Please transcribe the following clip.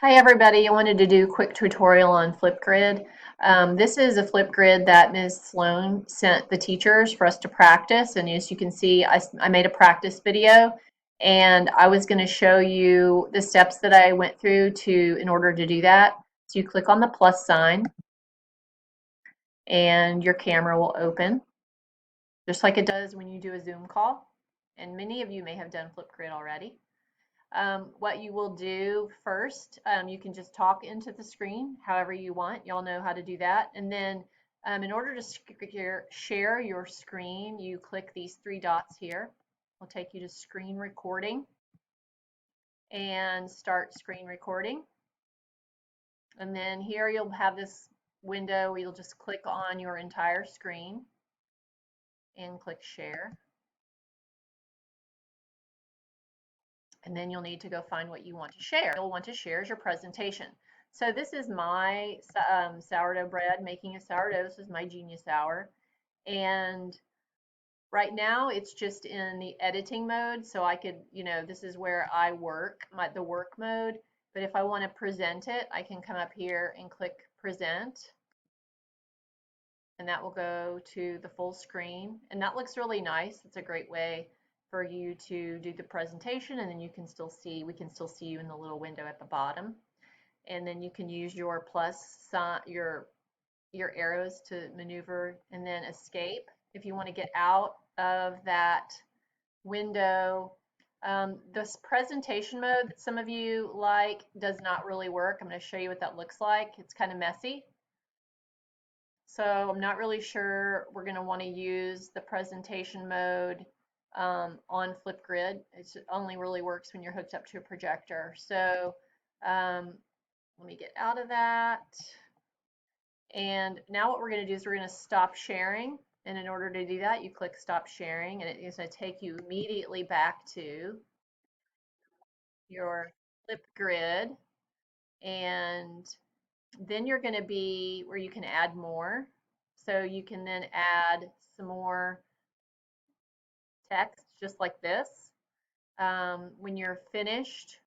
Hi everybody, I wanted to do a quick tutorial on Flipgrid. This is a Flipgrid that Ms. Sloan sent the teachers for us to practice, and as you can see I made a practice video and I was going to show you the steps that I went through in order to do that. So you click on the plus sign and your camera will open just like it does when you do a Zoom call, and many of you may have done Flipgrid already. What you will do first, you can just talk into the screen however you want. Y'all know how to do that. And then in order to share your screen, you click these three dots here. It'll take you to screen recording and start screen recording. And then here you'll have this window where you'll just click on your entire screen and click share. And then you'll need to go find what you want to share. You'll want to share is your presentation. So this is my sourdough bread, making a sourdough. This is my Genius Hour. And right now it's just in the editing mode. So I could, this is where I work, the work mode. But if I want to present it, I can come up here and click present. And that will go to the full screen. And that looks really nice. It's a great way for you to do the presentation, and then we can still see you in the little window at the bottom. And then you can use your plus sign, your arrows to maneuver and then escape if you want to get out of that window. This presentation mode that some of you like does not really work. I'm going to show you what that looks like. It's kind of messy. So I'm not really sure we're going to want to use the presentation mode on Flipgrid. It only really works when you're hooked up to a projector. So let me get out of that. And now what we're going to do is we're going to stop sharing. And in order to do that, you click stop sharing, and it is going to take you immediately back to your Flipgrid. And then you're going to be where you can add more. So you can then add some more text just like this. When you're finished,